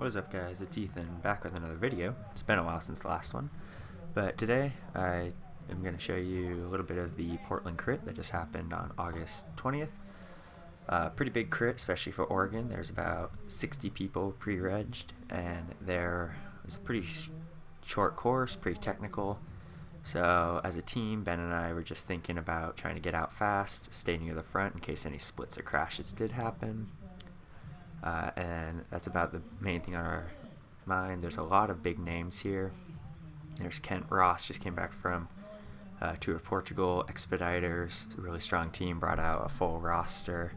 What is up, guys? It's Ethan, back with another video. It's been a while since the last one, but today I am going to show you a little bit of the Portland crit that just happened on August 20th. Pretty big crit, especially for Oregon. There's about 60 people pre-regged, and there was a pretty short course, pretty technical. So as a team, Ben and I were just thinking about trying to get out fast, stay near the front in case any splits or crashes did happen. And that's about the main thing on our mind. There's a lot of big names here. There's Kent Ross, just came back from Tour of Portugal. Expeditors, it's a really strong team, brought out a full roster.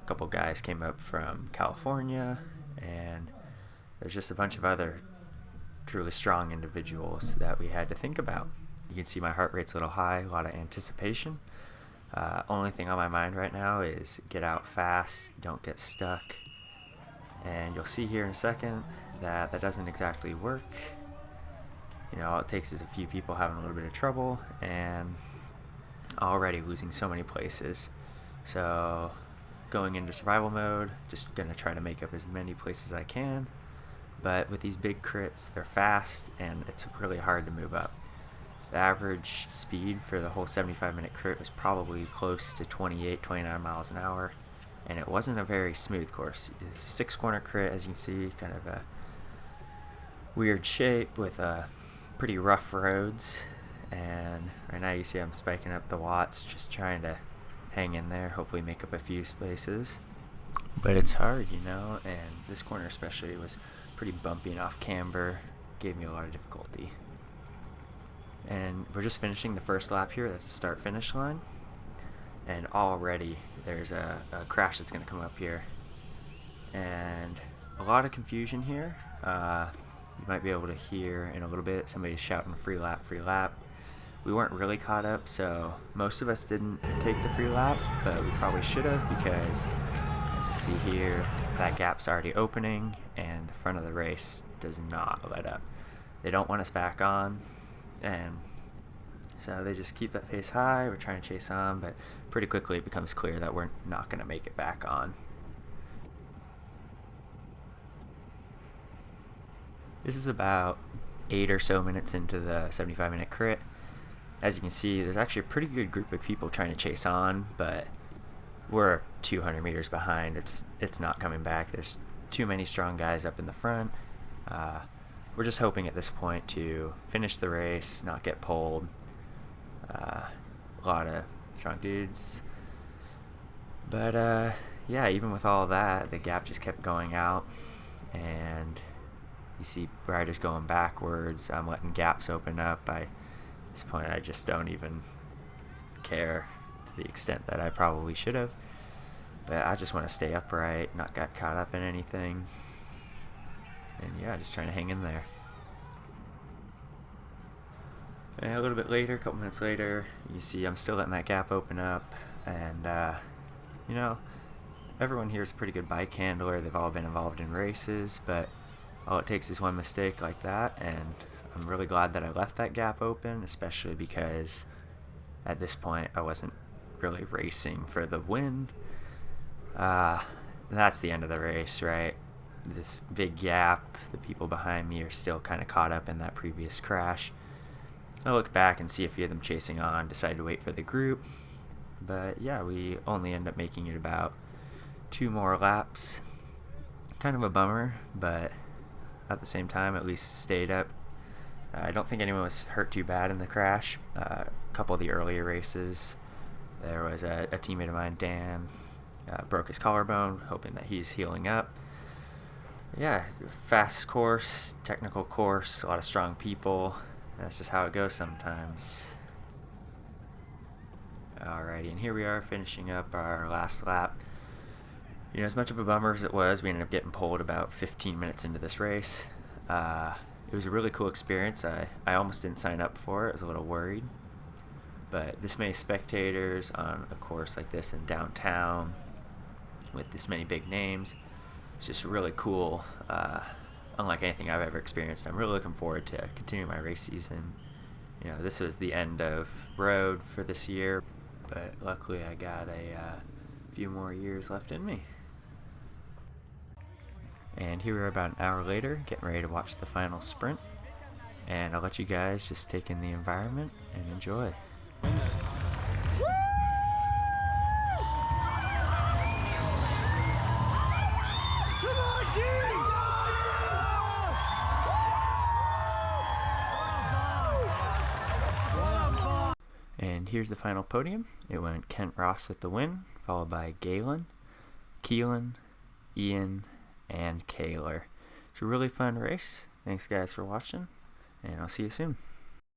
A couple guys came up from California, and there's just a bunch of other truly strong individuals that we had to think about. You can see my heart rate's a little high, a lot of anticipation. Only thing on my mind right now is get out fast, don't get stuck. And you'll see here in a second that that doesn't exactly work. You know, all it takes is a few people having a little bit of trouble and already losing so many places. So going into survival mode, just gonna try to make up as many places as I can. But with these big crits, they're fast and it's really hard to move up. The average speed for the whole 75-minute crit was probably close to 28, 29 miles an hour. And it wasn't a very smooth course. It's a 6-corner crit, as you can see, kind of a weird shape with pretty rough roads. And right now you see I'm spiking up the watts, just trying to hang in there, hopefully make up a few spaces. But it's hard, you know, and this corner especially was pretty bumpy and off camber, gave me a lot of difficulty. And we're just finishing the first lap here. That's the start-finish line. And already there's a crash that's going to come up here, and a lot of confusion here. You might be able to hear in a little bit somebody shouting free lap, free lap. We weren't really caught up, so most of us didn't take the free lap, but we probably should have, because as you see here, that gap's already opening and the front of the race does not let up. They don't want us back on, and so they just keep that pace high. We're trying to chase on, but pretty quickly it becomes clear that we're not going to make it back on. This is about 8 or so minutes into the 75-minute crit. As you can see, there's actually a pretty good group of people trying to chase on, but we're 200 meters behind. It's not coming back. There's too many strong guys up in the front. We're just hoping at this point to finish the race, not get pulled. A lot of strong dudes, but yeah, even with all that, the gap just kept going out, and you see riders going backwards. I'm letting gaps open up. At this point I just don't even care to the extent that I probably should have, but I just want to stay upright, not get caught up in anything, and yeah, just trying to hang in there. And a little bit later, a couple minutes later, you see I'm still letting that gap open up, and you know, everyone here is a pretty good bike handler. They've all been involved in races, but all it takes is one mistake like that, and I'm really glad that I left that gap open, especially because at this point I wasn't really racing for the win. That's the end of the race, right? This big gap, the people behind me are still kind of caught up in that previous crash. I look back and see a few of them chasing on, decide to wait for the group, but yeah, we only end up making it about 2 more laps. Kind of a bummer, but at the same time at least stayed up. I don't think anyone was hurt too bad in the crash. A couple of the earlier races, there was a teammate of mine, Dan, broke his collarbone, hoping that he's healing up. Yeah, fast course, technical course, a lot of strong people. That's just how it goes sometimes. Alrighty, and here we are finishing up our last lap. You know, as much of a bummer as it was, we ended up getting pulled about 15 minutes into this race. It was a really cool experience. I almost didn't sign up for it. I was a little worried. But this many spectators on a course like this in downtown with this many big names, it's just really cool. Unlike anything I've ever experienced. I'm really looking forward to continuing my race season. You know, this was the end of road for this year, but luckily I got a few more years left in me. And here we are about an hour later, getting ready to watch the final sprint. And I'll let you guys just take in the environment and enjoy. And here's the final podium. It went Kent Ross with the win, followed by Galen, Keelan, Ian, and Kaylor. It's a really fun race. Thanks guys for watching, and I'll see you soon.